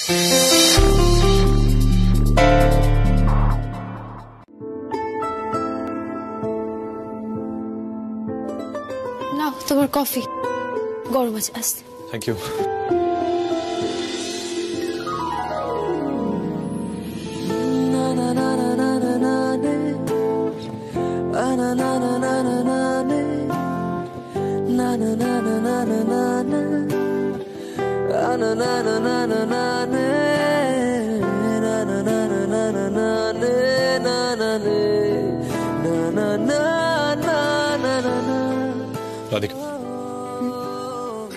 নাও তোমার কফি, গরম আছে। আসতে। Thank you. রাধিকা,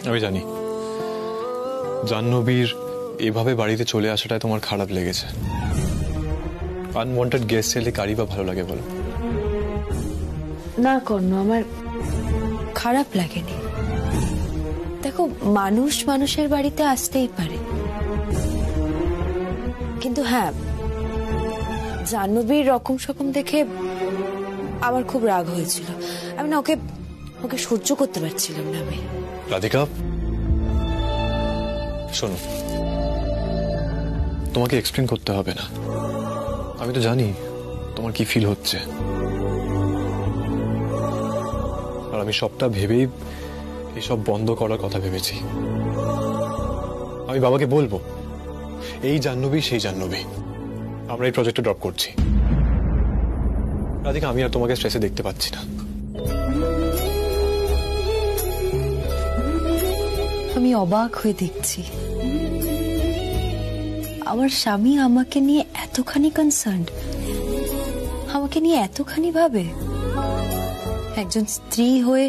আমি জানি জাহ্নবীর এভাবে বাড়িতে চলে আসাটাই তোমার খারাপ লেগেছে। আনওয়ান্টেড গেস্ট এলে কারি বা ভালো লাগে বলো? না কর্ণ, আমার খারাপ লাগেনি। দেখো, মানুষ মানুষের বাড়িতে আসতেই পারে, কিন্তু হ্যাঁ, জাহ্নবীর রকম সকম দেখে আমার খুব রাগ হয়েছিল। আমি না ওকে সহ্য করতে পারছিলাম না। আমি রাধিকা শোনো, তোমাকে এক্সপ্লেন করতে হবে না, আমি তো জানি তোমার কি ফিল হচ্ছে। আর আমি সবটা ভেবেই এসব বন্ধ করার কথা ভেবেছি। আমি বাবাকে বলবো এই জাহ্নবী সেই জাহ্নবী, আমরা এই প্রজেক্টটা ড্রপ করছি। রাধিকা, আমি আর তোমাকে স্ট্রেসে দেখতে পাচ্ছি না। আমি অবাক হয়ে দেখছি আমার স্বামী আমাকে নিয়ে এতখানি কনসার্নড, আমাকে নিয়ে এতখানি ভাবে। একজন স্ত্রী হয়ে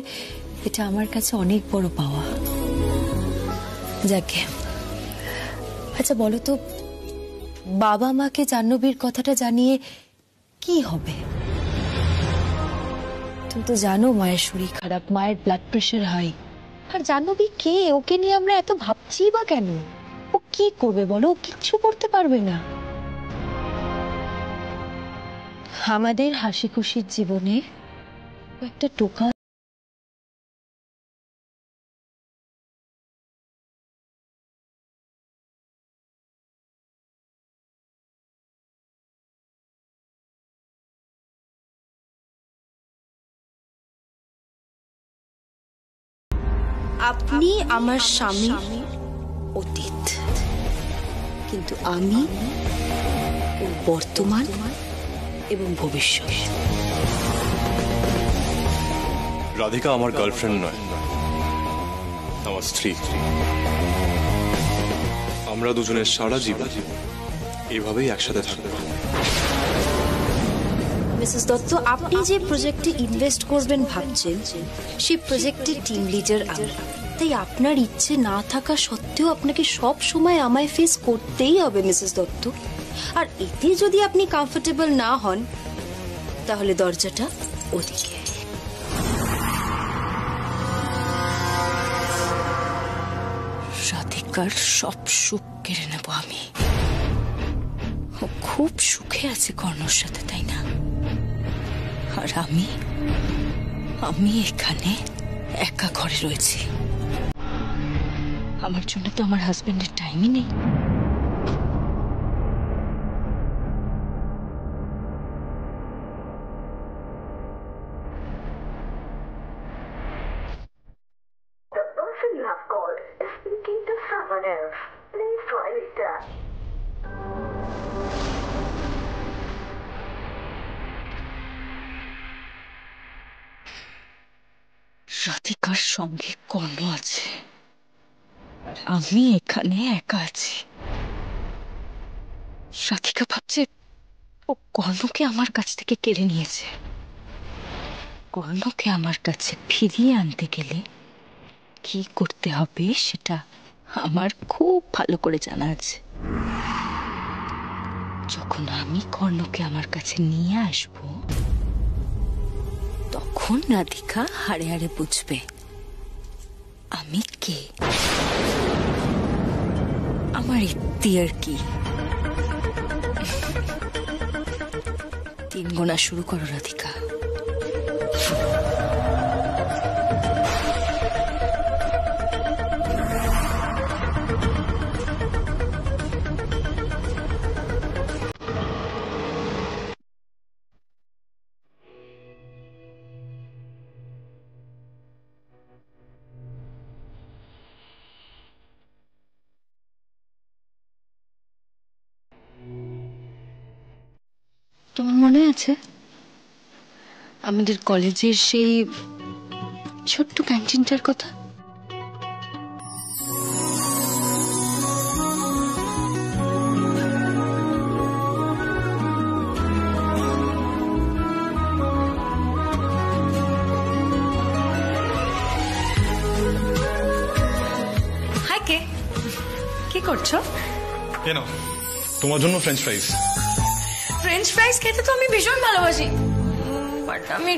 এটা আমার কাছে অনেক বড় পাওয়া। যাকে, আচ্ছা বলো তো, বাবা মাকে জাহ্নবীর কথাটা জানিয়ে কি হবে? তুমি তো জানো মায়ের শরীর খারাপ, মায়ের ব্লাড প্রেশার হাই। আর জাহ্নবী কে? ওকে নিয়ে আমরা এত ভাবছি বা কেন? ও কি করবে বলো? ও কিচ্ছু করতে পারবে না। আমাদের হাসি খুশির জীবনে একটা টোকা। আপনি আমার স্বামী অতীত, কিন্তু আমি ওর বর্তমান এবং ভবিষ্যৎ। রাধিকা আমার গার্লফ্রেন্ড নয়, আমার স্ত্রী। আমরা দুজনের সারা জীবন এভাবেই একসাথে থাকবো। মিসেস দত্ত, আপনি যে প্রজেক্টে ইনভেস্ট করবেন ভাবছেন, সেই প্রজেক্টের টিম লিডার আমি। তাই আপনার ইচ্ছে না থাকা সত্ত্বেও আপনাকে সব সময় আমায় ফেস করতেই হবে মিসেস দত্ত। আর এতে যদি আপনি কমফোর্টেবল না হন, তাহলে দরজাটা ওদিকে। রাধিকার সব সুখ কেড়ে নেব আমি। ও খুব সুখে আছে কর্ণর সাথে, তাই না? আর আমি এখানে একা ঘরে রয়েছি। আমার জন্য তো আমার হাজবেন্ডের টাইমই নেই। রাধিকার সঙ্গে কর্ণ আছে, আমি এখানে একা আছি। রাধিকা ভাবছে ও কর্ণকে আমার কাছ থেকে কেড়ে নিয়েছে। কর্ণকে আমার কাছে ফিরিয়ে আনতে গেলে কি করতে হবে সেটা আমার খুব ভালো করে জানা আছে। যখন আমি কর্ণকে আমার কাছে নিয়ে আসব, তখন রাধিকা হাড়ে হাড়ে বুঝবে আমি কে, আমার ইতিহাস কি। 3 গোনা শুরু করো রাধিকা। আছে আমাদের কলেজের সেই ছোট্ট ক্যান্টিনটার কথা? হাই, কি করছো? কেন তোমার জন্য ফ্রেঞ্চ ফ্রাইজ। ফ্রেঞ্চ ফ্রাইজ খেতে তো আমি ভীষণ ভালোবাসি, বাট আমি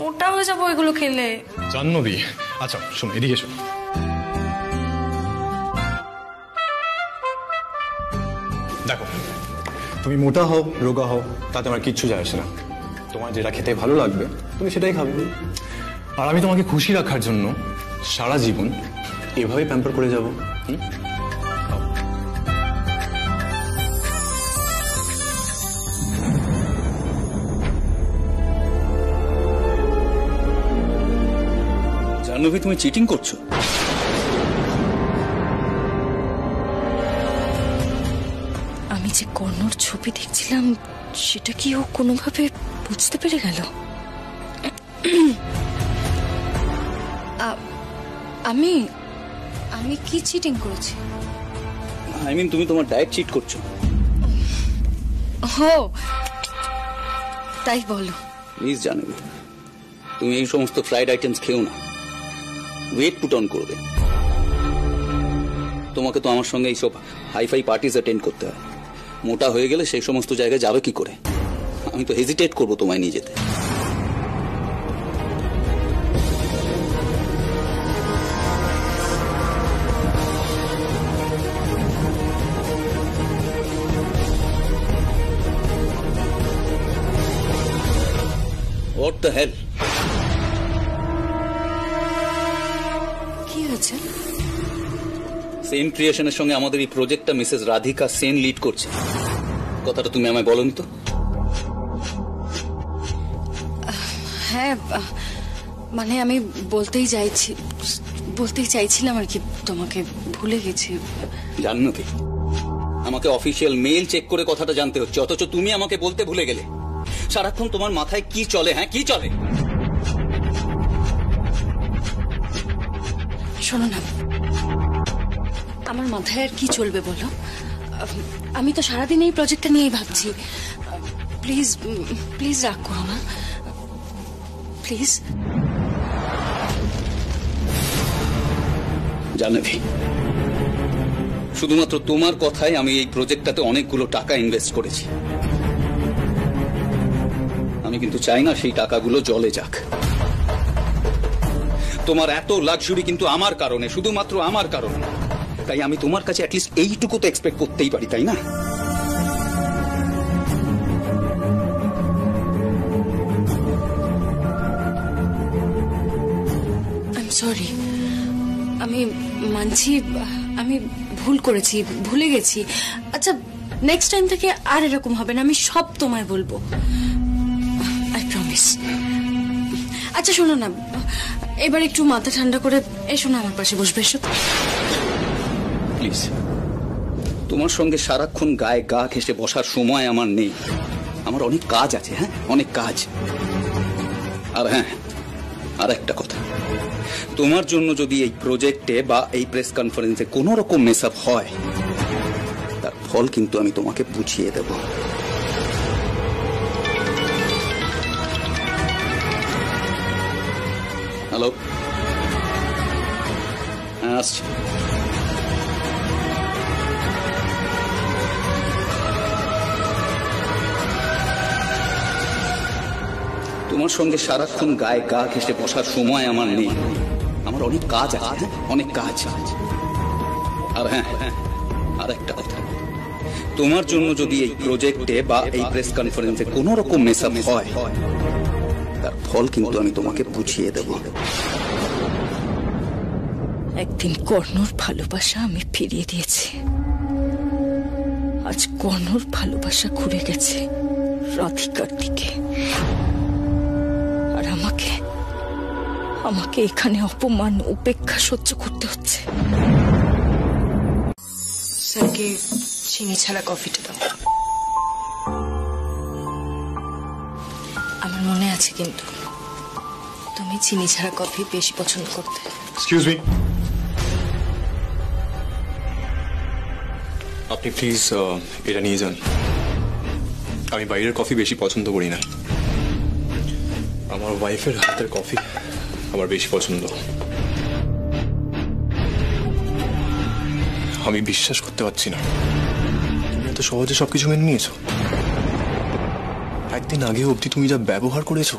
মোটা হয়ে যাবো এগুলো খেলে। জাহ্নবী, আচ্ছা শোনো, এদিকে এসো। দেখো, তুমি মোটা হও রোগা হও তাতে আমার কিচ্ছু যায় আসে না। তোমার যেটা খেতে ভালো লাগবে তুমি সেটাই খাবে। আর আমি তোমাকে খুশি রাখার জন্য সারা জীবন এভাবেই প্যাম্পার করে যাবো। জাহ্নবী, তুমি চিটিং করছো। আমি যে কর্ণর ছবি দেখছিলাম সেটা কি ও কোনোভাবে বুঝতে পেরে গেল? আমি আমি কি চিটিং করেছি? আই মিন, তুমি তোমার ডায়েট চিট করছো। হো, তাই বলো। প্লিজ জাহ্নবী, তুমি এই সমস্ত ফ্রাইড আইটেমস খেও না, ওয়েট পুট অন করবে। তোমাকে তো আমার সঙ্গে এইসব হাইফাই পার্টিজ অ্যাটেন্ড করতে হয়। মোটা হয়ে গেলে সেই সমস্ত জায়গায় যাবে কি করে? আমি তো হেজিটেট করবো তোমায় নিয়ে যেতে। What the hell? কি হয়েছে? সেন ক্রিয়েশনের সঙ্গে আমাদের এই প্রজেক্টটা মিসেস রাধিকা সেন লিড করছে। কথাটা তুমি আমায় বলনি তো? হ্যাঁ, মানে আমি বলতেই চাইছিলাম আর কি, তোমাকে ভুলে গেছি। জাহ্নবী, আমাকে অফিসিয়াল মেইল চেক করে কথাটা জানতে হচ্ছে, অথচ তুমি আমাকে বলতে ভুলে গেলে। সারাক্ষণ তোমার মাথায় কি চলে? হ্যাঁ, কি চলে? শোনো না, আমার মাথায় আর কি চলবে বলো? আমি তো সারাদিন এই প্রজেক্টটা নিয়েই ভাবছি। প্লিজ প্লিজ রাগ করো না, প্লিজ। জাহ্নবী, শুধুমাত্র তোমার কথায় আমি এই প্রজেক্টটাতে অনেকগুলো টাকা ইনভেস্ট করেছি। আমি কিন্তু চাই না সেই টাকাগুলো জলে যাক। তোমার এত লাক্সারি কিন্তু আমার কারণে, শুধুমাত্র আমার কারণে। তাই আমি তোমার কাছে অ্যাটলিস্ট এইটুকু তো এক্সপেক্ট করতেই পারি, তাই না? আই এম সরি, আমি মানছি আমি ভুল করেছি, ভুলে গেছি। আচ্ছা, নেক্সট টাইম থেকে আর এরকম হবে না, আমি সব তোমায় বলবো, আই প্রমিস। আচ্ছা শোনো না, এবার একটু মাথা ঠান্ডা করে এসো না, আমার পাশে বসবে। এসো প্লিজ। তোমার সঙ্গে সারাক্ষণ গায়ে গা ঘেঁষে বসার সময় আমার নেই। আমার অনেক কাজ আছে। হ্যাঁ, অনেক কাজ। আর হ্যাঁ, আর একটা কথা, তোমার জন্য যদি এই প্রজেক্টে বা এই প্রেস কনফারেন্সে কোনো রকম মেস আপ হয়, তার ফল কিন্তু আমি তোমাকে বুঝিয়ে দেব। হ্যালো, হ্যাঁ আসছি। তোমার সঙ্গে সারাক্ষণ গায়ে গা ঘেঁষে বসার সময় আমার নেই। আমার অনেক কাজ আছে, অনেক কাজ। আর হ্যাঁ, আর একটা কথা, তোমার জন্য যদি এই প্রজেক্টে বা এই প্রেস কনফারেন্সে কোনো রকম মেস আপ হয়, তার ফল কিন্তু আমি তোমাকে বুঝিয়ে দেব। একদিন কর্ণর ভালোবাসা আমি ফিরিয়ে দিয়েছি, আজ কর্ণর ভালোবাসা ঘুরে গেছে রাধিকার দিকে। আর আমাকে এখানে অপমান উপেক্ষা সহ্য করতে হচ্ছে। স্যারকে চিনি ছাড়া কফিটা দাও। আছে কিন্তু তুমি চিনি ছাড়া কফি বেশি পছন্দ করতে। এক্সকিউজ মি, আপনি প্লিজ এটা নিয়ে যান। আমি বাইরের কফি বেশি পছন্দ করি না, আমার ওয়াইফের হাতের কফি আমার বেশি পছন্দ। আমি বিশ্বাস করতে পারছি না তুমি এত সহজে সবকিছু মেনে নিয়েছো। একদিন আগে অবধি তুমি যা ব্যবহার করেছো,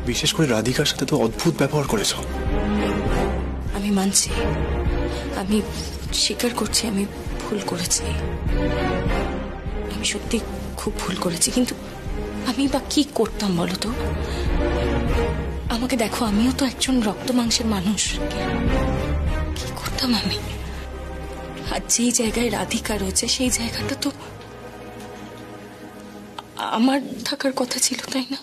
বিশেষ করে রাধিকার সাথে তো অদ্ভুত ব্যবহার করেছো। আমি মানছি, আমি স্বীকার করছি আমি ভুল করেছি, আমি সত্যি খুব ভুল করেছি। কিন্তু আমি বা কি করতাম বলো তো? আমাকে দেখো, আমিও তো একজন রক্ত মাংসের মানুষ। কি করতাম আমি? আর যেই জায়গায় রাধিকা রয়েছে সেই জায়গাটা তো আমার থাকার কথা ছিল, তাই না?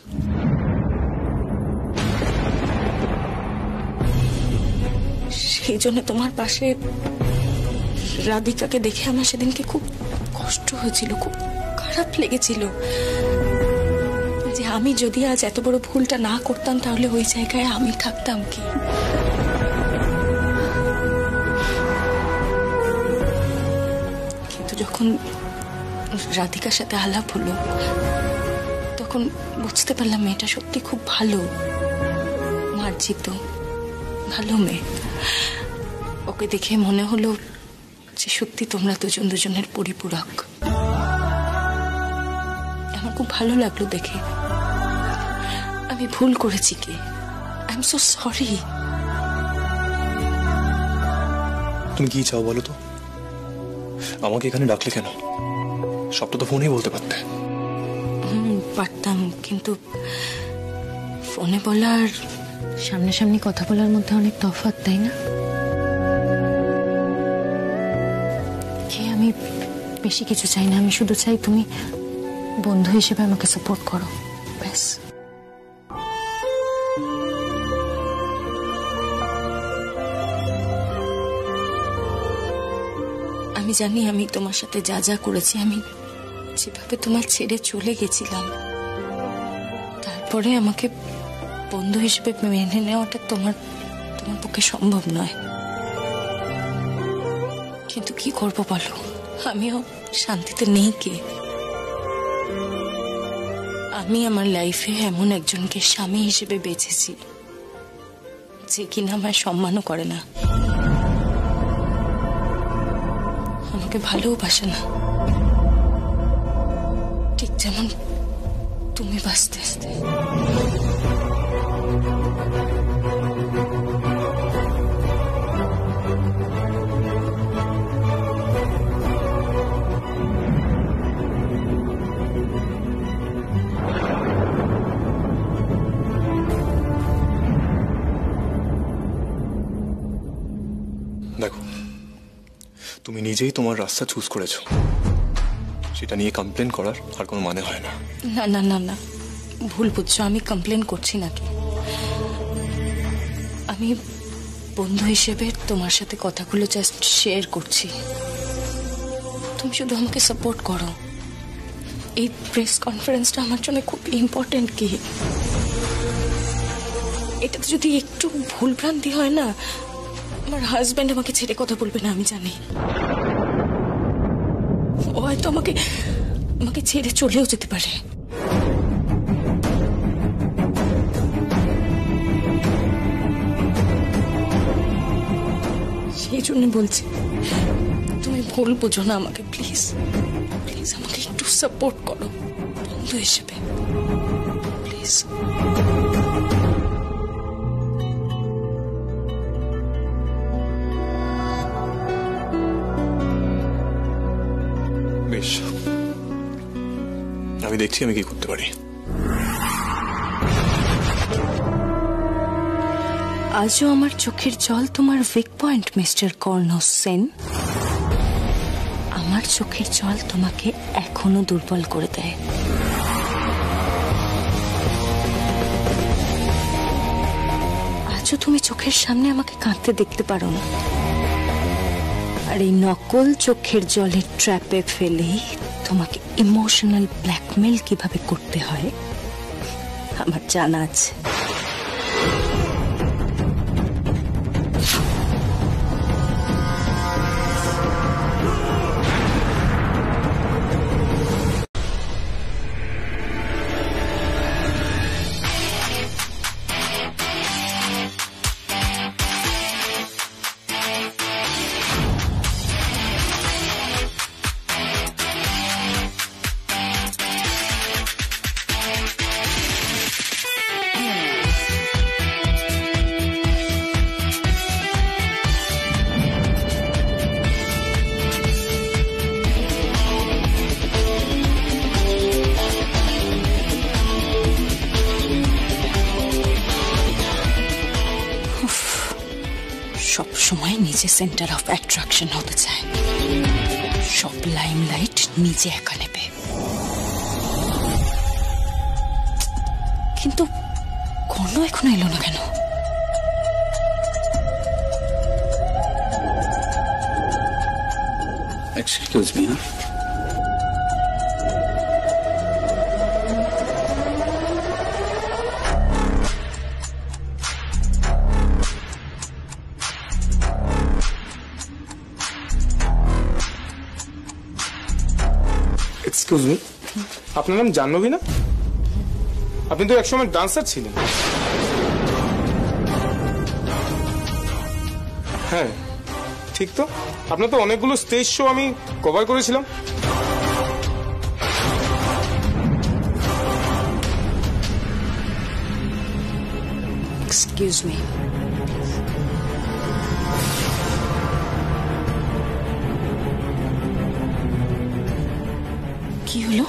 সেই জন্য তোমার পাশে রাধিকাকে দেখে আমার সেদিনকে খুব কষ্ট হয়েছিল, খুব খারাপ লেগেছিল যে আমি যদি আজ এত বড় ভুলটা না করতাম তাহলে ওই জায়গায় আমি থাকতাম কি। কিন্তু যখন রাধিকার সাথে আলাপ হলো তখন বুঝতে পারলাম মেয়েটা সত্যি খুব ভালো, মার্জিত, ভালো মেয়ে। ওকে দেখে মনে হলো যে সত্যি তোমরা দুজন দুজনের পরিপূরক। আমার খুব ভালো লাগলো দেখে। আমি ভুল করেছি কি? I am so sorry. তুমি কি চাও বলো তো? আমাকে এখানে ডাকলে কেন? সবটা তো ফোনেই বলতে পারতে। পারতাম, কিন্তু ফোনে বলার সামনাসামনি কথা বলার মধ্যে অনেক তফাৎ, তাই না? আমি বেশি কিছু চাই না, আমি শুধু চাই তুমি বন্ধু হিসেবে আমাকে সাপোর্ট করো, ব্যাস। আমি জানি আমি তোমার সাথে যা যা করেছি, আমি যেভাবে তোমার ছেড়ে চলে গেছিলাম, তারপরে আমাকে বন্ধু হিসেবে মেনে নেওয়াটা তোমার পক্ষে সম্ভব নয়। কিন্তু কি করবো বলো, আমিও শান্তিতে নেই কে। আমি আমার লাইফে এমন একজনকে স্বামী হিসেবে বেছেছি যে কিনা আমায় সম্মানও করে না, আমাকে ভালোবাসে না, ঠিক যেমন তুমি বাঁচতে আসতে। দেখো, তুমি নিজেই তোমার রাস্তা চুজ করেছো, সেটা নিয়ে কমপ্লেন করার আর কোনো মানে হয় না। না না না না, ভুল বুঝছো, আমি কমপ্লেন করছি নাকি। আমি বন্ধু হিসেবে তোমার সাথে কথাগুলো জাস্ট শেয়ার করছি। তুমি শুধু আমাকে সাপোর্ট করো। এই প্রেস কনফারেন্সটা আমার জন্য খুব ইম্পর্টেন্ট। কি এটাতে যদি একটু ভুল ভ্রান্তি হয় না, আমার হাজব্যান্ড আমাকে ছেড়ে কথা বলবে না, আমি জানি। ও হয়তো আমাকে ছেড়ে চলেও যেতে পারে। সেই জন্য বলছি, তুমি ভুল বোঝো না আমাকে, প্লিজ প্লিজ আমাকে একটু সাপোর্ট করো বন্ধু হিসেবে, প্লিজ। বেশ, আমি দেখছি আমি কি করতে পারি। আজও আমার চোখের জল তোমার weak point, mister corns Sen. আমার চোখের জল তোমাকে এখনো দুর্বল করে দেয়। আজও তুমি চোখের সামনে আমাকে কাঁদতে দেখতে পারো না, আর এই নকল চোখের জলের ট্র্যাপে ফেলেই তোমাকে ইমোশনাল ব্ল্যাকমেল কিভাবে করতে হয় আমার জানা আছে। সব সময় নিজে সেন্টার অফ অ্যাট্রাকশন হতে চায়, সব লাইমলাইট নিজে একা নেবে। কিন্তু কোনো এখনো এলো না কেন? Excuse me. এক্সকিউজ মি, আপনার নাম জাহ্নবী না? আপনি তো একসময় ডান্সার ছিলেন। হ্যাঁ ঠিক তো, আপনার তো অনেকগুলো স্টেজ শো আমি কভার করেছিলাম। এক্সকিউজ মি, কি হলো?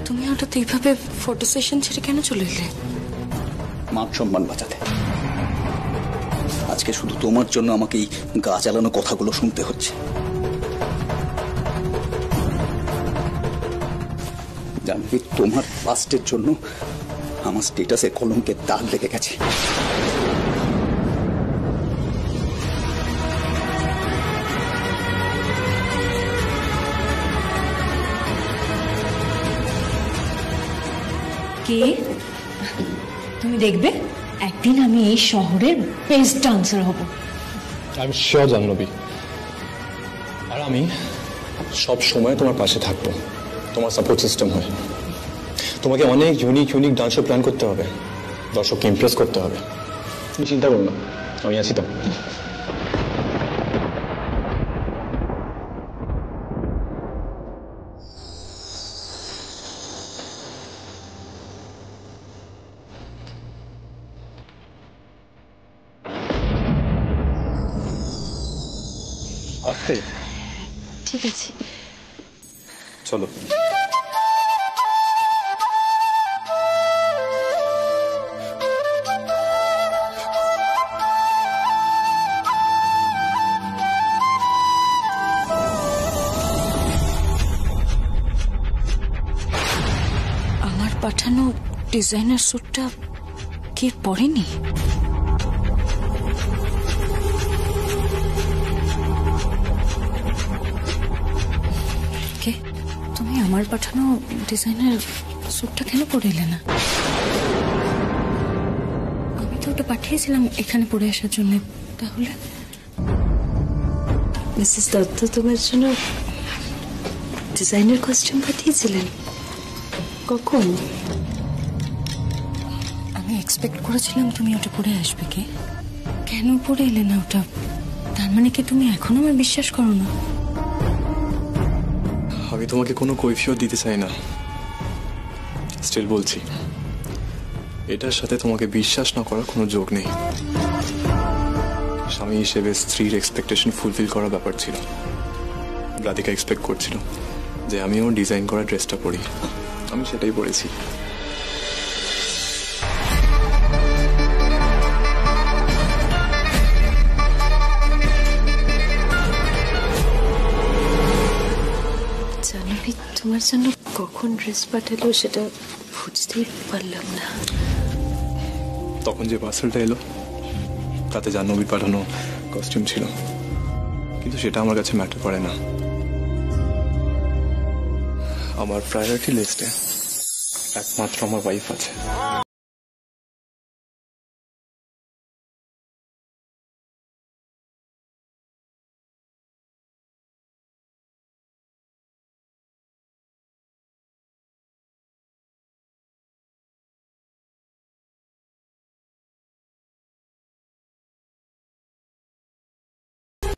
তুমি হঠাৎ এইভাবে ফটো সেশন ছেড়ে কেন চলে এলে? মান সম্মান বাঁচাতে। আজকে শুধু তোমার জন্য আমাকে এই গা জ্বালানো কথাগুলো শুনতে হচ্ছে। জানবি, তোমার পাস্টের জন্য আমার স্ট্যাটাসে কলঙ্কের দাগ লেগে গেছে। কে? তুমি দেখবে একদিন আমি এই শহরের বেস্ট ডান্সার হব। আমি শিওর জাহ্নবী, আর আমি সব সময় তোমার পাশে থাকবো, তোমার সাপোর্ট সিস্টেম হয়। তোমাকে অনেক ইউনিক ডান্স শো প্ল্যান করতে হবে, দর্শককে ইমপ্রেস করতে হবে। তুমি চিন্তা করো না, আমি আছি তো। ঠিক আছে, চলো। আমার পাঠানো ডিজাইনার স্যুটটা কে পরেনি? কে? তুমি আমার পাঠানো ডিজাইনার স্যুটটা কেন পরে এলে না? আমি তো ওটা পাঠিয়েছিলাম এখানে পরে আসার জন্য। তাহলে মিসেস দত্ত তোমার জন্য ডিজাইনার কস্টিউম পাঠিয়েছিলেন? কখন? আমি এক্সপেক্ট করেছিলাম তুমি ওটা পরে আসবে। কে? কেন পরে এলে না ওটা? তার মানে কি তুমি এখনো আমার বিশ্বাস করো না? আমি তোমাকে কোনো কৈফিয়ত দিতে চাই না, স্টিল বলছি, এটার সাথে তোমাকে বিশ্বাস না করার কোনো যোগ নেই। স্বামী হিসেবে স্ত্রীর এক্সপেকটেশন ফুলফিল করার ব্যাপার ছিল। রাধিকা এক্সপেক্ট করছিল যে আমি ওর ডিজাইন করা ড্রেসটা পরি, আমি সেটাই পরেছি। জাহ্নবী তোমার জন্য কখন ড্রেস পাঠালো সেটা বুঝতেই পারলাম না। তখন যে পার্সেলটা এলো তাতে জাহ্নবীর পাঠানো কস্টিউম ছিল, কিন্তু সেটা আমার কাছে ম্যাটার করে না। আমার প্রায়োরিটি লিস্টে একমাত্র আমার ওয়াইফ আছে।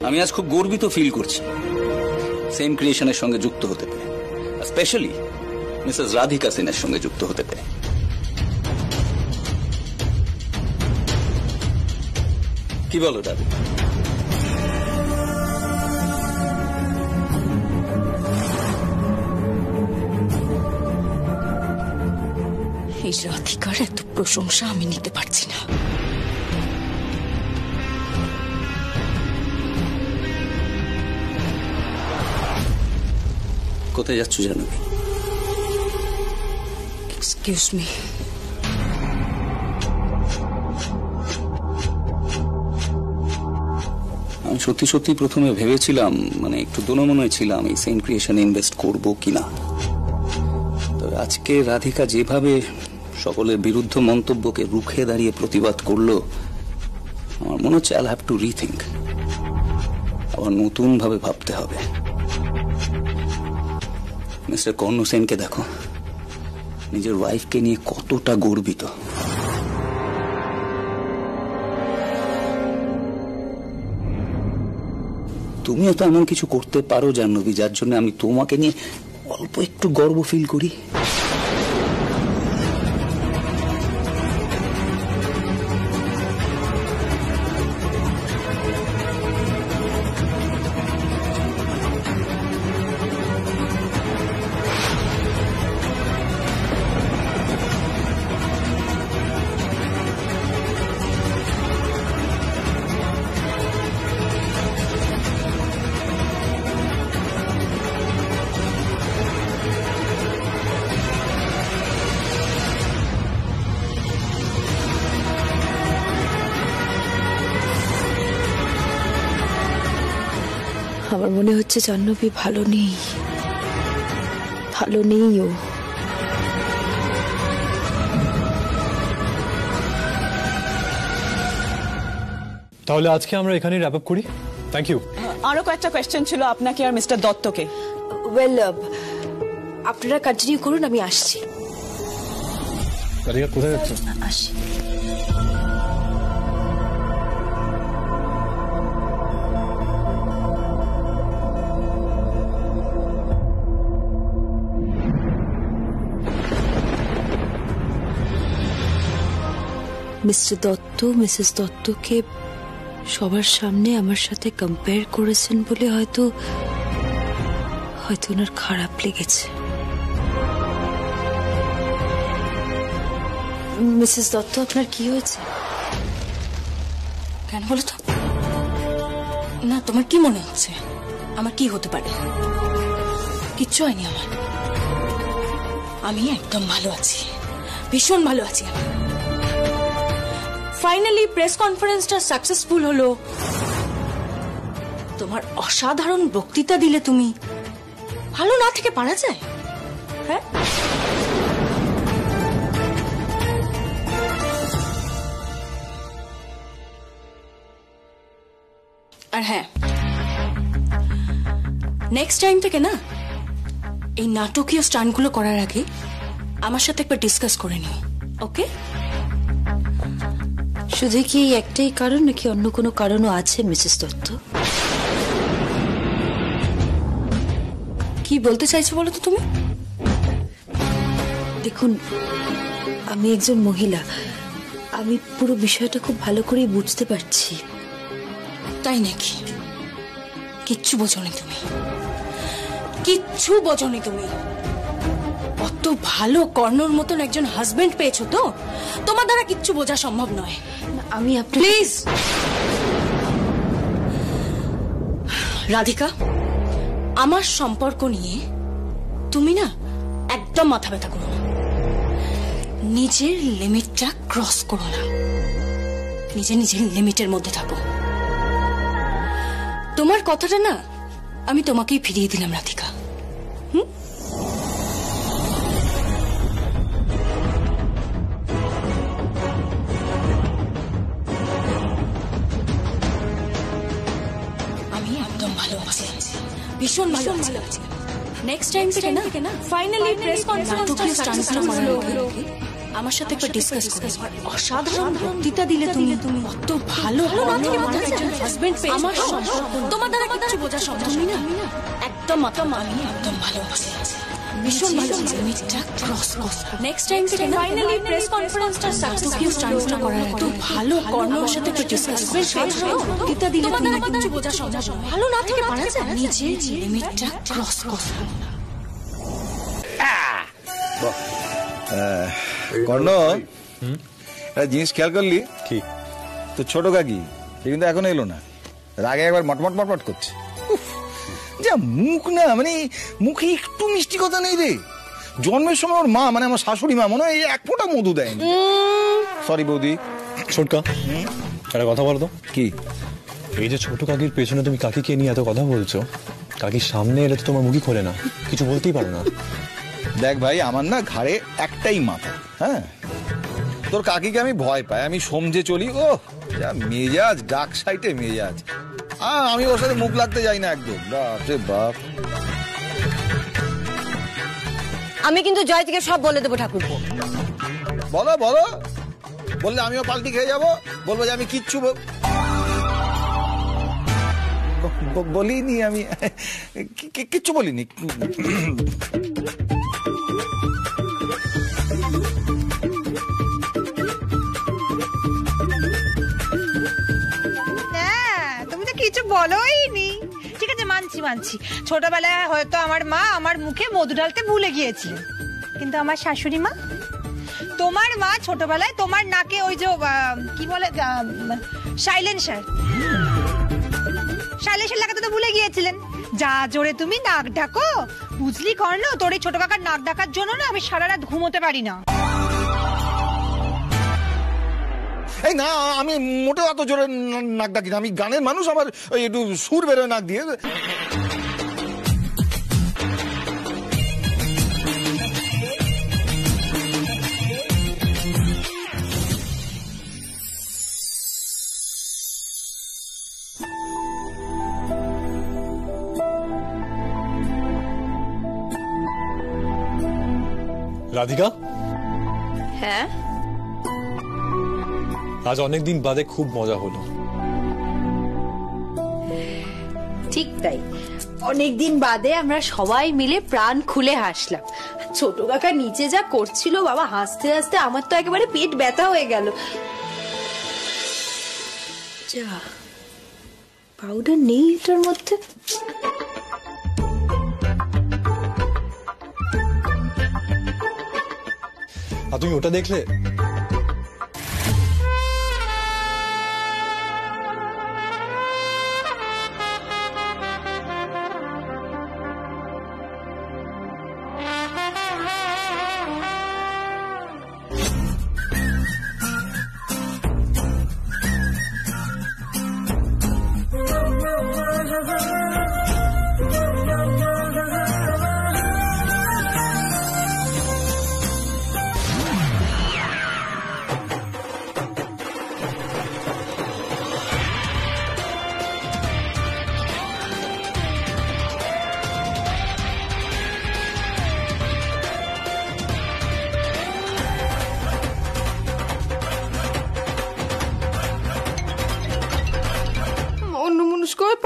আমি আজ খুব গর্বিত ফিল করছি সেন ক্রিয়েশনের সঙ্গে যুক্ত হতে পেরে, স্পেশালি মিসেস রাধিকা সেনের সঙ্গে যুক্ত হতে পেরে। কি বলো দাদু? এই রাধিকার এত প্রশংসা আমি নিতে পারছি না। কোথায় যাচ্ছ জানবি? Excuse me. আমি সত্যি সত্যি প্রথমে ভেবেছিলাম, মানে একটু দোনমনে ছিলাম এই সেন ক্রিয়েশনে ইনভেস্ট করব কিনা। তবে আজকে রাধিকা যেভাবে সকলের বিরুদ্ধ মন্তব্যকে রুখে দাঁড়িয়ে প্রতিবাদ করলো, আমার মনে হচ্ছে আই হ্যাভ টু রিথিঙ্ক, আবার নতুন ভাবে ভাবতে হবে। মিস্টার কর্ণ সেনকে দেখো, নিজের ওয়াইফকে নিয়ে কতটা গর্বিত। তুমিও তো এমন কিছু করতে পারো জাহ্নবী, যার জন্য আমি তোমাকে নিয়ে অল্প একটু গর্ব ফিল করি। আমার মনে হচ্ছে জাহ্নবী ভালো নেই, ভালো নেই ও। তাহলে আজকে আমরা এখানেই র্যাপ আপ করি। Thank you. আরো কয়েকটা কোয়েশ্চেন ছিল আপনাকে আর মিস্টার দত্তকে। ওয়েল, আপনারা কন্টিনিউ করুন, আমি আসছি। রাধিকা কোথায় যাচ্ছ? আসি। মিস্টার দত্ত মিসেস দত্তকে সবার সামনে আমার সাথে কম্পেয়ার করেছেন বলে হয়তো ওনার খারাপ লেগেছে। মিসেস দত্ত, আপনার কি হয়েছে? কেন বলো তো? না, তোমার কি মনে হচ্ছে আমার কি হতে পারে? কিচ্ছু হয়নি আমার। আমি একদম ভালো আছি, ভীষণ ভালো আছি আমি। ফাইনালি প্রেস কনফারেন্সটা সাকসেসফুল হলো। তোমার অসাধারণ বক্তৃতা দিলে তুমি। ভালো না থেকে পারা যায়? হ্যাঁ, আর হ্যাঁ, নেক্সট টাইম থেকে না এই নাটকীয় স্টান্টগুলো করার আগে আমার সাথে একবার ডিসকাস করে নিও, ওকে? শুধু কি এই একটাই কারণ নাকি অন্য কোনো কারণও আছে মিসেস দত্ত? কি বলতে চাইছো বলো তো তুমি? দেখুন, আমি একজন মহিলা, আমি পুরো বিষয়টা খুব ভালো করে বুঝতে পারছি। তাই নাকি? কিচ্ছু বোঝোনি তুমি, কিচ্ছু বোঝোনি তুমি। অত ভালো কর্ণর মতন একজন হাজবেন্ড পেয়েছো তো তোমার দ্বারা কিচ্ছু বোঝা সম্ভব নয়। আমি আপনার প্লিজ রাধিকা, আমার সম্পর্ক নিয়ে তুমি না একদম মাথা ব্যথা করো না। নিজের লিমিটটা ক্রস করো না, নিজের লিমিটের মধ্যে থাকো। তোমার কথাটা না আমি তোমাকেই ফিরিয়ে দিলাম রাধিকা। ভালো আছে, ভীষণ ভালো আছে। নেক্সট টাইম থেকে না ফাইনালি প্রেস কনফারেন্সটা করার আগে আমার সাথে একটু ডিসকাস করো। অসাধারণ বক্তৃতা দিলে তুমি কত ভালো হাজবেন্ড পেয়েছো। আমার তোমার দ্বারা কিছু বোঝা সম্ভব না। একদম আমি একদম ভালো আছি, ভীষণ ভালো আছে। লিমিটটা ক্রস করো। নেক্সট টাইম থেকে ফাইনালি প্রেস কনফারেন্সটা সাকসেসফুল করার আগে ভালো কর্ণর সাথে একটু ডিসকাস করো। বক্তৃতা দিলে তোমার দ্বারা কিছু বোঝা সম্ভব ভালো না থেকে পারা যায়। নিজের লিমিটটা ক্রস করো। কর্ণ, একটা জিনিস খেয়াল করলি কি? তো ছোট কাকি সে কিন্তু এখন এলো না, রাগে একবার মটমট মটমট করছে। উফ, যা মুখ না, মানে মুখে একটু মিষ্টি কথা নেই রে। জন্মের সময় ওর মা, মানে আমার শাশুড়ি মা, মনে হয় এক ফোঁটা মধু দেয়নি। সরি বৌদি। ছোটকা, একটা কথা বলো তো। কি? এই যে ছোট কাকির পেছনে তুমি কাকিকে নিয়ে এত কথা বলছো, কাকির সামনে এলে তো তোমার মুখই খোলে না, কিছু বলতেই পারো না। দেখ ভাই, আমার না ঘাড়ে একটাই মাথা। হ্যাঁ, তোর কাকিকে আমি ভয় পাই, আমি সমঝে চলি। ও যা মেজাজ, ডাক সাইটে মেজাজ। আমি ওর সাথে মুখ লাগতে যাই না একদম। বাপ রে বাপ। আমি কিন্তু জয় থেকে সব বলে দেবো ঠাকুরপো। বলো বলো, বললে আমিও পাল্টি খেয়ে যাবো, বলবো যে আমি কিচ্ছু বলিনি, আমি কিচ্ছু বলিনি। তুমি তো কিছু বলোইনি। ঠিক আছে, মানছি ছোটবেলায় হয়তো আমার মা আমার মুখে মধু ঢালতে ভুলে গিয়েছিল, কিন্তু আমার শাশুড়ি মা, তোমার মা ছোটবেলায় তোমার নাকে ওই যে কি বলে সাইলেন্সার লাগাতে তো ভুলে গিয়েছিলেন। যা জোরে তুমি নাক ডাকো, বুঝলি কর্ণ, তোর এই ছোট কাকার নাক ডাকার জন্য না আমি সারা রাত ঘুমোতে পারি না। এই না, আমি মোটেও এত জোরে নাক ডাকি না, আমি গানের মানুষ, আমার ওই একটু সুর বেরোয় নাক দিয়ে। রাধিকা, হ্যাঁ, আজ অনেকদিন বাদে খুব মজা হলো। ঠিক তাই, অনেকদিন বাদে আমরা সবাই মিলে প্রাণ খুলে হাসলাম। ছোট কাকা নিচে যা করছিল বাবা, হাসতে হাসতে আমার তো একেবারে পেট ব্যথা হয়ে গেল। যা, পাউডার নেই এটার মধ্যে। আর তুমি ওটা দেখলে?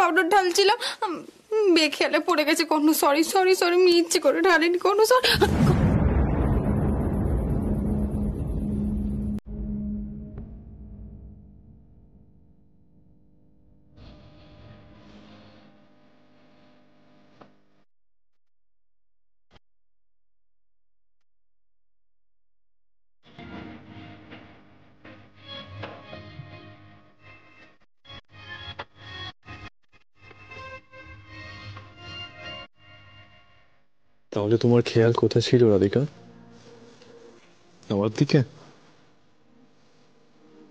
পাউডার ঢালছিলাম, বেখেয়ালে পড়ে গেছে। কোনো সরি আমি ইচ্ছে করে ঢালিনি। কোনো সরি। তাহলে তোমার খেয়াল কোথায় ছিল রাধিকা? আমার দিকে?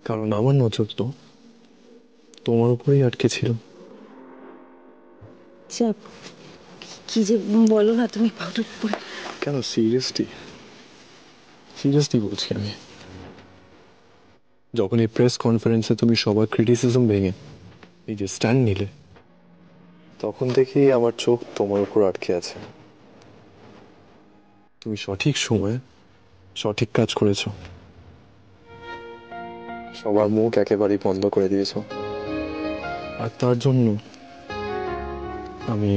কারণ আমার নজর তো তোমার উপরেই আটকে ছিল। কি যে বলো না তুমি, পাউডার পরে। কেন, সিরিয়াসলি বলছি আমি। যখন এই প্রেস কনফারেন্সে তুমি সবার ক্রিটিসিজম ভেঙে এই যে স্ট্যান্ড নিলে, তখন থেকেই আমার চোখ তোমার উপর আটকে আছে। তুমি সঠিক সময়ে সঠিক কাজ করেছো, সবার মুখ একেবারেই বন্ধ করে দিয়েছো, আর তার জন্য আমি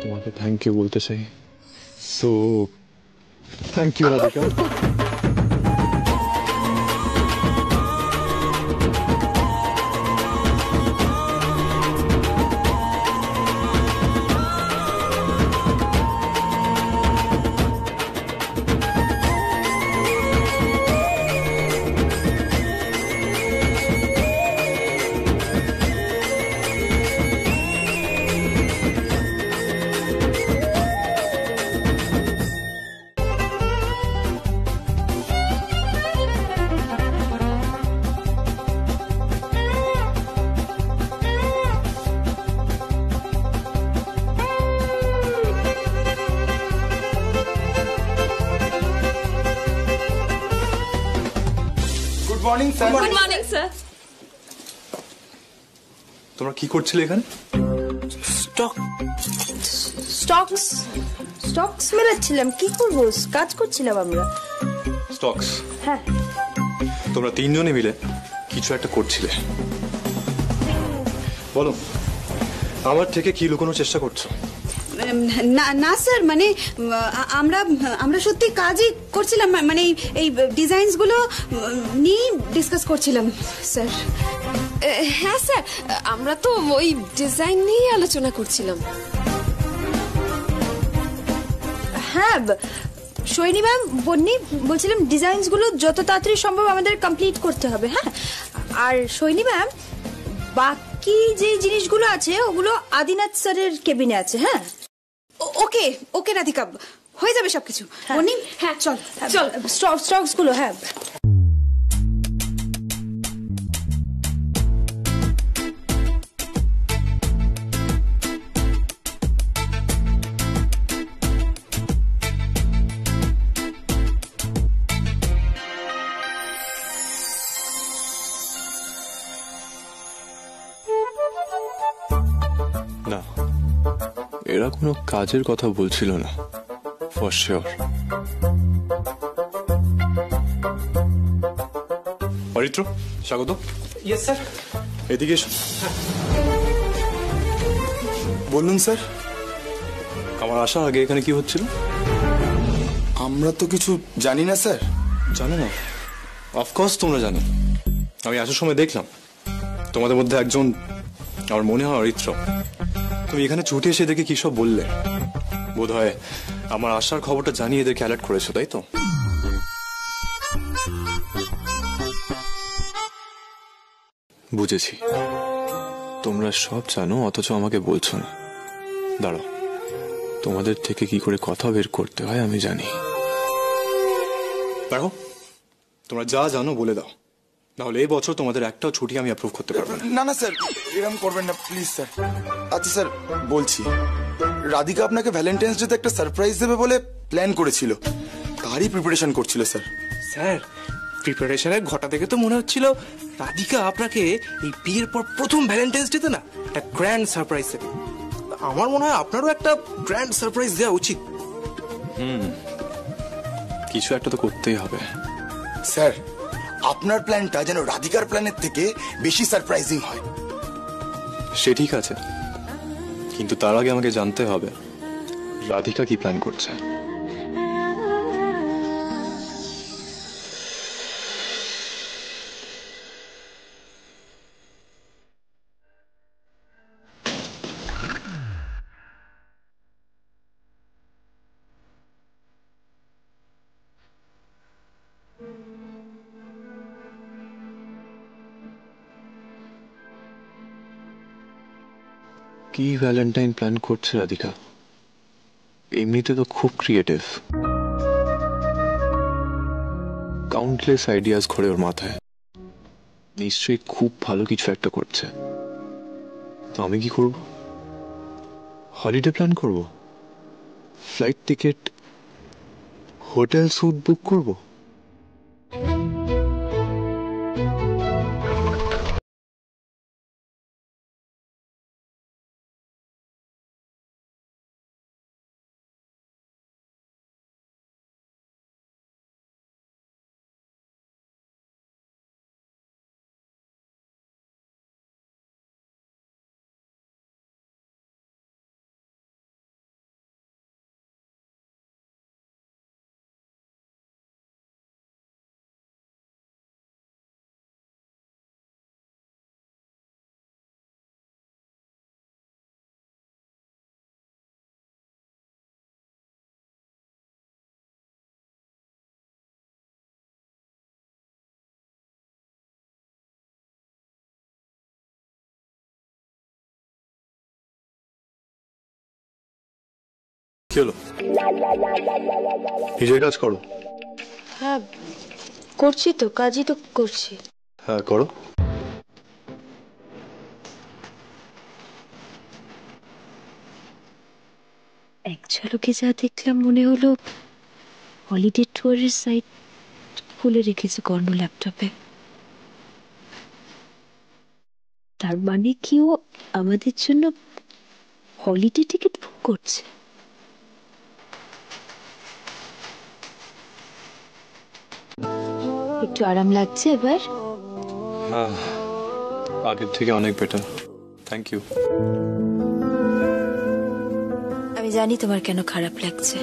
তোমাকে থ্যাংক ইউ বলতে চাই। So thank you Radhika. Morning sir. Good morning sir. তোমরা কি করছিলে এখানে? স্টকস মেলাচ্ছিলাম। কি করবো, কাজ করছিলাম আমরা। স্টকস? হ্যাঁ। তোমরা তিনজনে মিলে কিছু একটা করছিলে, বলো আমার থেকে কি লুকানোর চেষ্টা করছো? না না স্যার, মানে আমরা সত্যি কাজই করছিলাম, মানে এই ডিজাইনস গুলো নিয়ে ডিসকাস করছিলাম স্যার। হ্যাঁ স্যার, আমরা তো ওই ডিজাইন নিয়ে আলোচনা করছিলাম। হ্যাঁ সৈনী ম্যাম, বন্নি বলছিলাম ডিজাইনস গুলো যত তাড়াতাড়ি সম্ভব আমাদের কমপ্লিট করতে হবে। হ্যাঁ, আর সৈনী ম্যাম বাকি যে জিনিসগুলো আছে ওগুলো আদিনাথ স্যারের কেবিনে আছে। হ্যাঁ ওকে ওকে রাধিকা, হয়ে যাবে সবকিছু। বন্নি হ্যাঁ চল চল। স্টকস গুলো। হ্যাঁ না, এরা কোনো কাজের কথা বলছিল না, ফর শিওর। অরিত্র, স্বাগত। Yes sir. এদিকে এসো। বলুন স্যার। আমার আসার আগে এখানে কি হচ্ছিল? আমরা তো কিছু জানি না স্যার। জানো না? অফকোর্স তোমরা জানো। আমি আসার সময় দেখলাম তোমাদের মধ্যে একজন, আমার মনে হয় অরিত্র, তুমি এখানে ছুটে এসে দেখে কি সব বললে। বোধ হয় আমার আসার খবরটা জানিয়ে এদেরকে অ্যালার্ট করেছো, তাই তো? বুঝেছি, তোমরা সব জানো অথচ আমাকে বলছো না। দাঁড়াও, তোমাদের থেকে কি করে কথা বের করতে হয় আমি জানি। দেখো, তোমরা যা জানো বলে দাও, নাহলে এই বছর তোমাদের একটাও ছুটি আমি অ্যাপ্রুভ করতে পারবো না। না না স্যার, এরকম করবেন না প্লিজ স্যার। আচ্ছা স্যার বলছি, রাধিকা আপনাকে ভ্যালেন্টাইন্স ডেতে একটা সারপ্রাইজ দেবে বলে প্ল্যান করেছিল, তারই প্রিপারেশন করছিল স্যার। স্যার, প্রিপারেশনের ঘটা দেখে তো মনে হচ্ছিল রাধিকা আপনাকে এই বিয়ের পর প্রথম ভ্যালেন্টাইন্স ডেতে না একটা গ্র্যান্ড সারপ্রাইজ দেবে। আমার মনে হয় আপনারও একটা গ্র্যান্ড সারপ্রাইজ দেওয়া উচিত। কিছু একটা তো করতেই হবে। স্যার, আপনার প্ল্যানটা যেন রাধিকার প্ল্যানের থেকে বেশি সারপ্রাইজিং হয়। সে ঠিক আছে, কিন্তু তার আগে আমাকে জানতে হবে রাধিকা কি প্ল্যান করছে। কি ভ্যালেন্টাইন প্ল্যান করছে রাধিকা? এমনিতে তো খুব ক্রিয়েটিভ, কাউন্টলেস আইডিয়াস ঘোরে ওর মাথায়। নিশ্চয়ই খুব ভালো কিছু একটা করছে। তো আমি কি করব? হলিডে প্ল্যান করব, ফ্লাইট টিকিট, হোটেল স্যুট বুক করব। কি হলো? নিজের কাজ করো। হ্যাঁ করছি তো, কাজই তো করছি। হ্যাঁ করো। এক ঝলকে যা দেখলাম মনে হলো হলিডে ট্যুরের সাইট খুলে রেখেছে কর্ণ ল্যাপটপে। তার মানে কি ও আমাদের জন্য হলিডে টিকিট বুক করছে? একটু আরাম লাগছে এবার? হ্যাঁ, আগের থেকে অনেক বেটার। Thank you. আমি জানি তোমার কেন খারাপ লাগছে।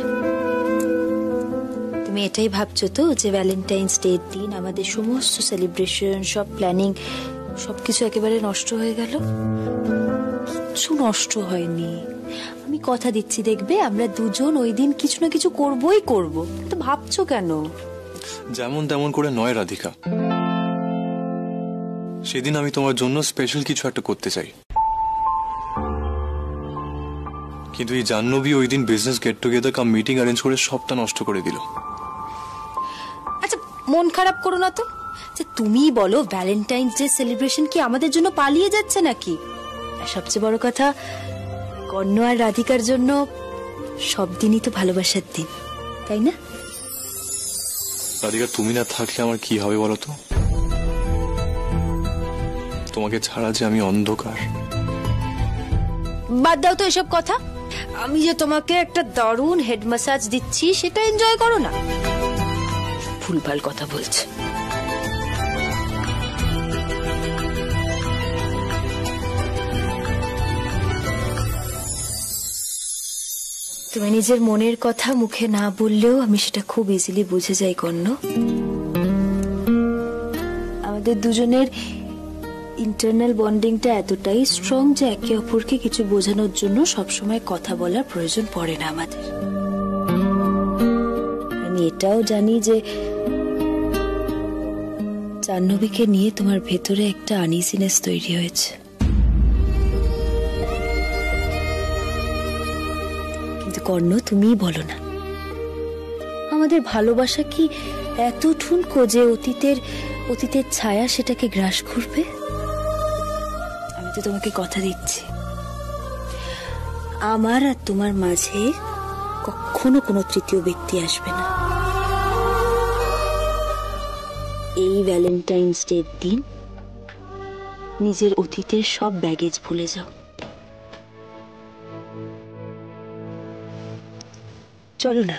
তুমি এটাই ভাবছো তো যে ভ্যালেন্টাইন্স ডে দিন আমাদের সমস্ত সেলিব্রেশন, সব প্ল্যানিং, সবকিছু একেবারে নষ্ট হয়ে গেল? কিছু নষ্ট হয়নি। আমি কথা দিচ্ছি, দেখবে আমরা দুজন ওই দিন কিছু না কিছু করবই করব। তো ভাবছো কেন? যেমন তেমন করে নয় রাধিকা, সেদিন আমি তোমার জন্য স্পেশাল কিছু একটা করতে চাই। কিন্তু এই জাহ্নবী ওই দিন বিজনেস গেট টুগেদার কাম মিটিং অ্যারেঞ্জ করে সবটা নষ্ট করে দিল। আচ্ছা মন খারাপ করো না তো। যে তুমিই বলো ভ্যালেন্টাইন্স ডে সেলিব্রেশন কি আমাদের জন্য পালিয়ে যাচ্ছে নাকি? আর সবচেয়ে বড় কথা, কর্ণ আর রাধিকার জন্য সব দিনই তো ভালোবাসার দিন, তাই না? রাধিকা, তুমি না থাকলে আমার কি হবে বলো তো? তোমাকে ছাড়া যে আমি অন্ধকার। বাদ দাও তো এসব কথা। আমি যে তোমাকে একটা দারুণ হেড ম্যাসাজ দিচ্ছি সেটা এনজয় করো না। ভুলভাল কথা বলছে। তুমি নিজের মনের কথা মুখে না বললেও আমি সেটা খুব ইজিলি বুঝে যাই কর্ণ। আমাদের দুজনের ইন্টারনাল বন্ডিংটা এতটাই স্ট্রং যে একে অপরকে কিছু বোঝানোর জন্য সবসময় কথা বলার প্রয়োজন পড়ে না আমাদের। আমি এটাও জানি যে জাহ্নবীকে নিয়ে তোমার ভেতরে একটা আনইজিনেস তৈরি হয়েছে। কিন্তু কর্ণ, তুমিই বলো না, আমাদের ভালোবাসা কি এত ঠুনকো যে অতীতের ছায়া সেটাকে গ্রাস করবে? আমি তো তোমাকে কথা দিচ্ছি, আমার আর তোমার মাঝে কখনো কোনো তৃতীয় ব্যক্তি আসবে না। এই ভ্যালেন্টাইন্স ডের দিন নিজের অতীতের সব ব্যাগেজ ভুলে যাও। চলো না,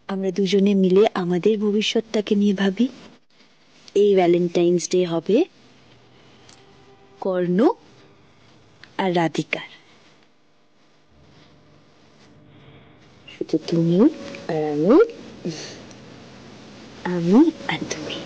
আমরা দুজনে মিলে আমাদের ভবিষ্যৎটাকে নিয়ে ভাবি। এই ভ্যালেন্টাইন্স ডে হবে কর্ণ আর রাধিকার। শুধু তুমি আর আমি আর তুমি।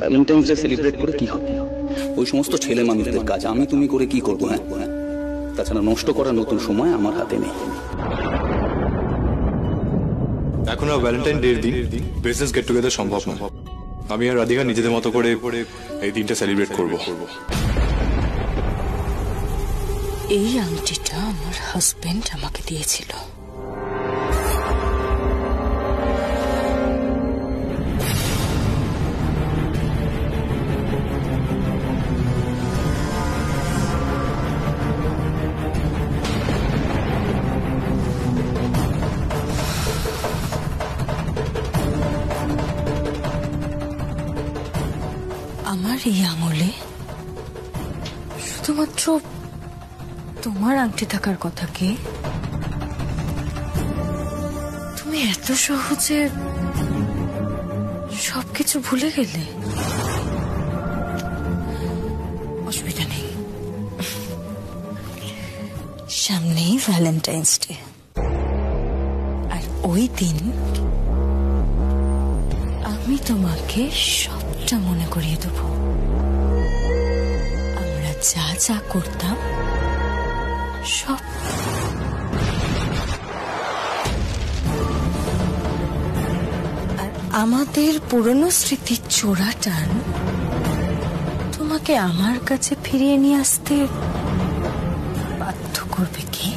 ভ্যালেন্টাইন্স ডে সেলিব্রেট করে কি হবে? ওই সমস্ত ছেলে মানুষদের কাজ আমি তুমি করে কি করবো? হ্যাঁ, তাছাড়া নষ্ট করার নতুন সময় আমার হাতে নেই। এখন আর ভ্যালেন্টাইন ডে দিন বিজনেস গেট টুগেদার সম্ভব না। আমি আর রাধিকা নিজেদের মতো করে এই দিনটা সেলিব্রেট করব। এই আংটিটা আমার হাজবেন্ড আমাকে দিয়েছিল। আমার এই আঙুলে শুধুমাত্র তোমার আংটি থাকার কথা কি? তুমি এত সহজে সবকিছু ভুলে গেলে? অসুবিধা নেই, সামনেই ভ্যালেন্টাইন্স ডে, আর ওই দিন আমি তোমাকে সবটা মনে করিয়ে দেব। আমরা যা যা করতাম সব। আমাদের পুরনো স্মৃতির চোরা টান তোমাকে আমার কাছে ফিরিয়ে নিয়ে আসতে বাধ্য করবে কি?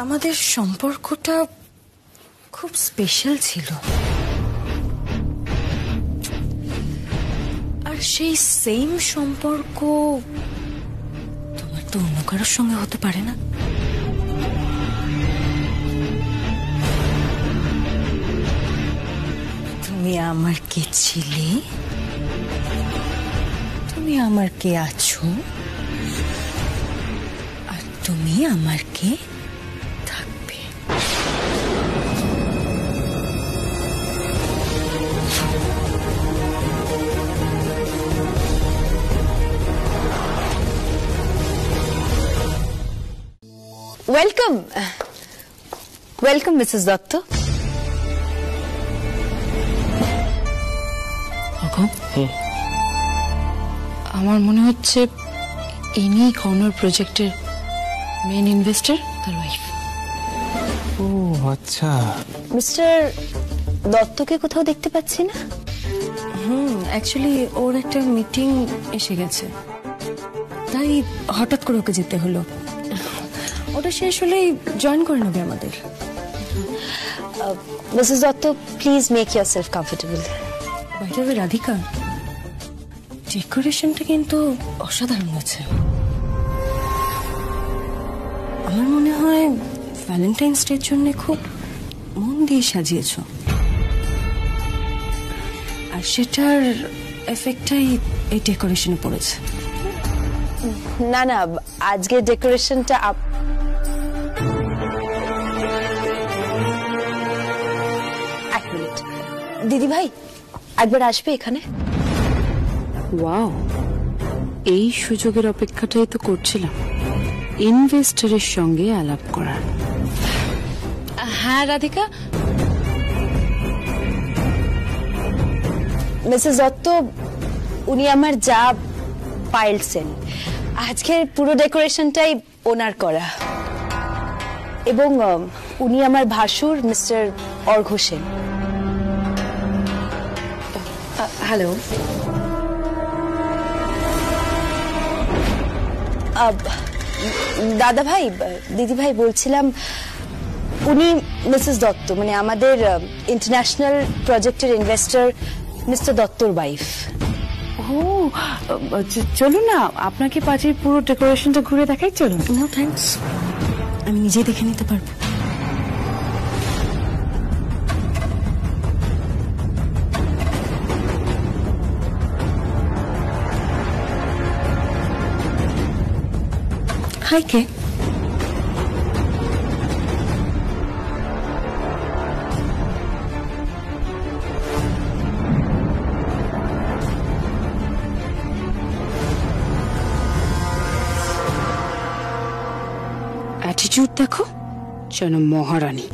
আমাদের সম্পর্কটা খুব স্পেশাল ছিল, আর সেই সেম সম্পর্ক তোমার তো অন্য কারোর সঙ্গে হতে পারে না। তুমি আমার কে ছিলে, তুমি আমার কে আছো, আর তুমি আমার কে থাকবে। Welcome welcome Mrs Dutta. আমার মনে হচ্ছে ইনি কর্নার প্রজেক্টের মেন ইনভেস্টর, তার ওয়াইফ। ও আচ্ছা, মিস্টার দত্তকে কোথাও দেখতে পাচ্ছি না। অ্যাকচুয়ালি ওর একটা মিটিং এসে গেছে, তাই হঠাৎ করে ওকে যেতে হলো। ওটা শেষ হলেই জয়েন করে নেবে আমাদের। Mrs Dutta, please make yourself comfortable. By the way Radhika, ডেকোরেশনটা কিন্তু অসাধারণ আছে। আমার মনে হয় ভ্যালেন্টাইন্স ডের জন্য খুব মন দিয়ে সাজিয়েছ, আর সেটার এফেক্টটাই এই ডেকোরেশনে পড়েছে। না না, আজকের ডেকোরেশনটা এক মিনিট দিদি ভাই, একবার আসবে এখানে। ওয়াও, এই সুযোগের অপেক্ষাটাই তো করছিলাম, ইনভেস্টরের সঙ্গে আলাপ করার। হ্যাঁ রাধিকা। মিসেস দত্ত, উনি আমার যা পায়েল সেন। আজকের পুরো ডেকোরেশনটাই ওনার করা, এবং উনি আমার ভাসুর মিস্টার অর্ঘ সেন। হ্যালো। দাদা ভাই, দিদি ভাই, বলছিলাম উনি মিসেস দত্ত, মানে আমাদের ইন্টারন্যাশনাল প্রজেক্টের ইনভেস্টর মিস্টার দত্তর ওয়াইফ। ও চলুন না, আপনাকে পার্টির পুরো ডেকোরেশনটা ঘুরে দেখাই। চলুন। নো থ্যাঙ্কস, আমি নিজেই দেখে নিতে পারবো। হাই, কে? অ্যাটিটিউড দেখো, যেন মহারানী।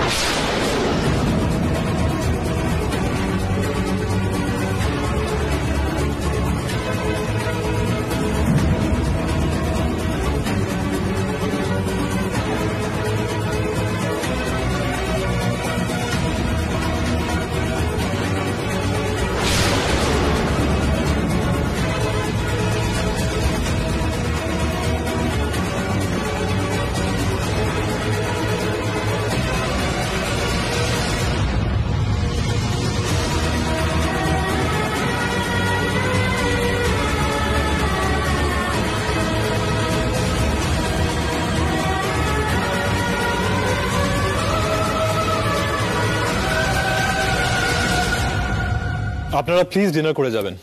আপনারা প্লিজ ডিনার করে যাবেন।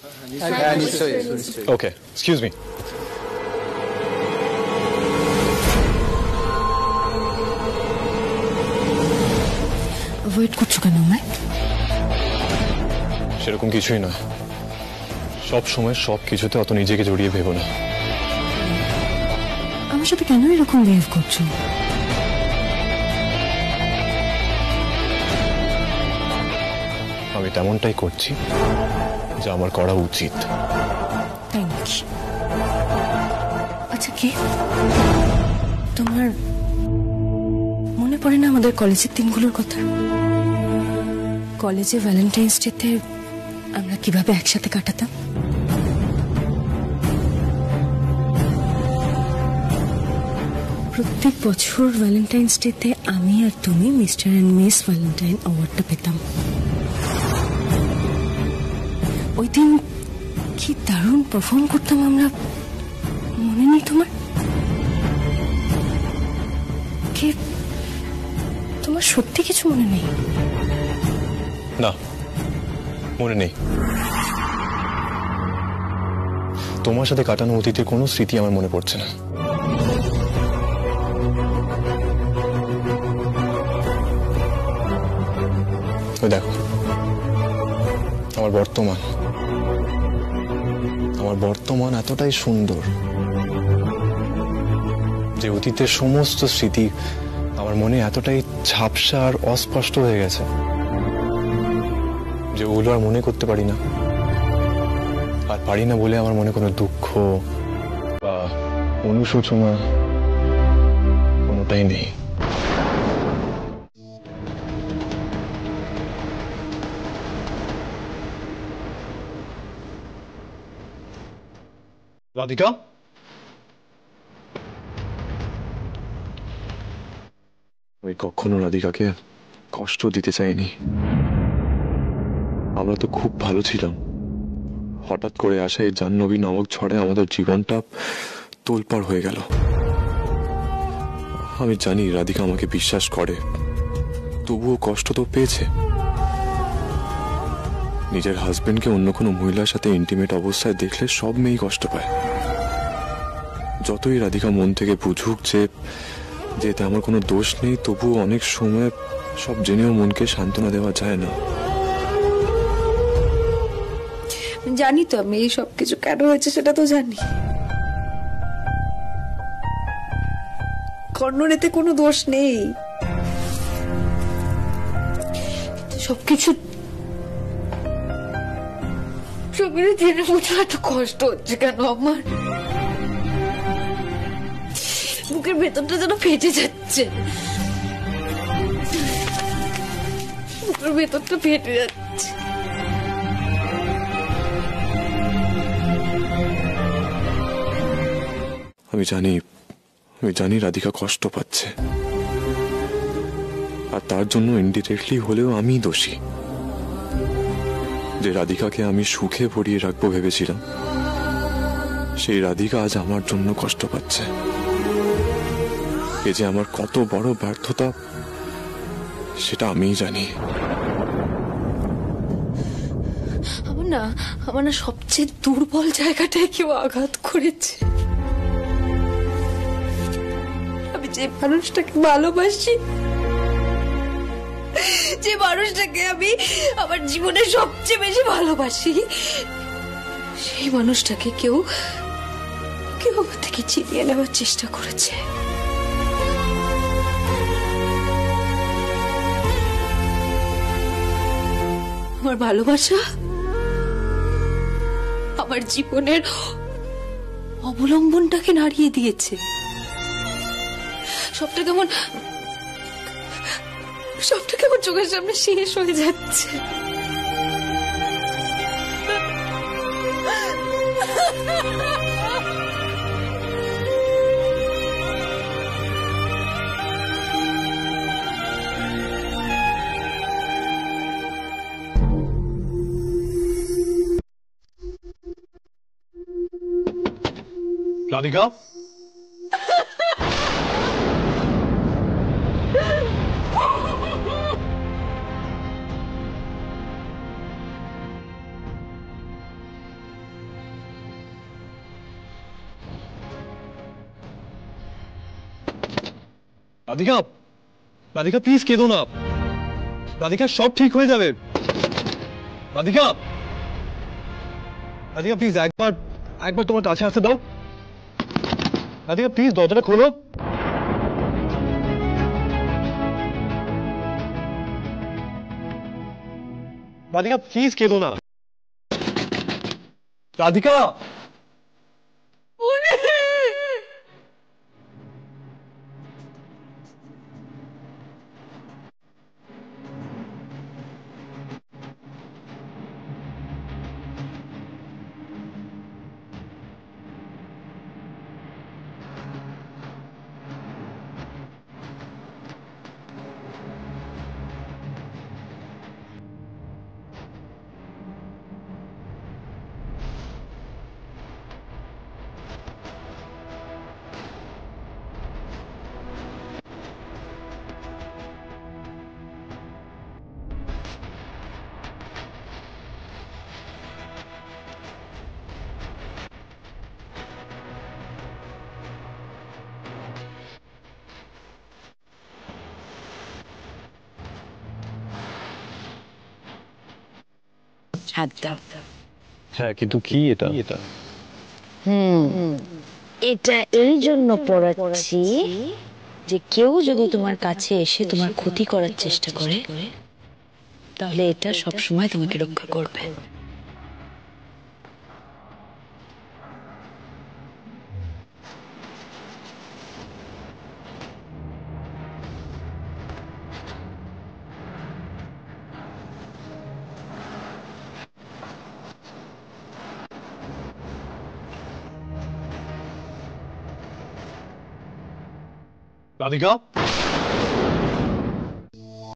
ওকে, এক্সকিউজ মি। ওয়েট করছো কেন আমায়? সেরকম কিছুই নয়, সব সময় সব কিছুতে অত নিজেকে জড়িয়ে ভেবো না। আমার সাথে কেন এরকম বিহেভ করছো? আমি তেমনটাই করছি যা আমার করা উচিত। আচ্ছা, কে তোমার মনে পড়ে না আমাদের কলেজের দিনগুলোর কথা? কলেজে ভ্যালেন্টাইন্স ডেতে আমরা কিভাবে একসাথে কাটাতাম। প্রত্যেক বছর ভ্যালেন্টাইন্স ডেতে আমি আর তুমি মিস্টার অ্যান্ড মিস ভ্যালেন্টাইন অ্যাওয়ার্ডটা পেতাম। ওই দিন কি দারুণ পারফর্ম করতাম আমরা, মনে নেই তোমার? কে, তোমার সত্যি কিছু মনে নেই? না, মনে নেই। তোমার সাথে কাটানো অতীতের কোনো স্মৃতি আমার মনে পড়ছে না। ওই দেখো আমার বর্তমান এতটাই সুন্দর যে অতীতের সমস্ত স্মৃতি আমার মনে এতটাই ঝাপসা আর অস্পষ্ট হয়ে গেছে যে ওগুলো আর মনে করতে পারি না। আর পারি না বলে আমার মনে কোনো দুঃখ বা অনুশোচনা কোনোটাই নেই। রাধিকা, আমি কখনো রাধিকাকে কষ্ট দিতে চাইনি। আমরা তো খুব ভালো ছিলাম। হঠাৎ করে আসা এই জাহ্নবী নামক ঝড়ে আমাদের জীবনটা তোলপাড় হয়ে গেল। আমি জানি রাধিকা আমাকে বিশ্বাস করে, তবুও কষ্ট তো পেয়েছে। নিজের হাজবেন্ডকে অন্য কোনো মহিলার সাথে ইন্টিমেট অবস্থায় দেখলে সব মেয়েই কষ্ট পায়। যতই রাধিকা মন থেকে বুঝুক যে এতে আমার কোনো দোষ নেই, তবুও অনেক সময় সব জেনেও মনকে সান্ত্বনা দেওয়া যায় না। জানি তো আমি এই সব কিছু কেন হয়েছে সেটা তো জানি। কর্ণর এতে কোনো দোষ নেই। সবকিছু জেনে বুঝে এত কষ্ট হচ্ছে কেন আমার? বুকের ভেতরটা যেন ফেটে যাচ্ছে, বুকের ভেতরটা ফেটে যাচ্ছে। আমি জানি রাধিকা কষ্ট পাচ্ছে, আর তার জন্য ইনডিরেক্টলি হলেও আমি দোষী। যে রাধিকাকে আমি সুখে ভরিয়ে রাখবো ভেবেছিলাম, সেই রাধিকা আজ আমার জন্য কষ্ট পাচ্ছে। এ যে আমার কত বড় ব্যর্থতা সেটা আমিই জানি। আমার না সবচেয়ে দুর্বল জায়গাটায় কেউ আঘাত করেছে। আমি যে মানুষটাকে ভালোবাসি, যে মানুষটাকে আমি আমার জীবনে সবচেয়ে বেশি ভালোবাসি, সেই মানুষটাকে কেউ আমার থেকে ছিনিয়ে নেওয়ার চেষ্টা করেছে। আমার ভালোবাসা, আমার জীবনের অবলম্বনটাকে নাড়িয়ে দিয়েছে। সবটা কেমন চোখের সামনে শেষ হয়ে যাচ্ছে। রাধিকা, রাধিকা প্লিজ কেঁদো না। রাধিকা সব ঠিক হয়ে যাবে। রাধিকা প্লিজ একবার তোমার কাছে আসতে দাও। রাধিকা প্লিজ দরজাটা খোলো। রাধিকা প্লিজ কেঁদো না। রাধিকা, হাত দাও। হ্যাঁ, কিন্তু কি এটা? এটা এই জন্য পড়াচ্ছি যে কেউ যদি তোমার কাছে এসে তোমার ক্ষতি করার চেষ্টা করে তাহলে এটা সবসময় তোমাকে রক্ষা করবে। রাধিকা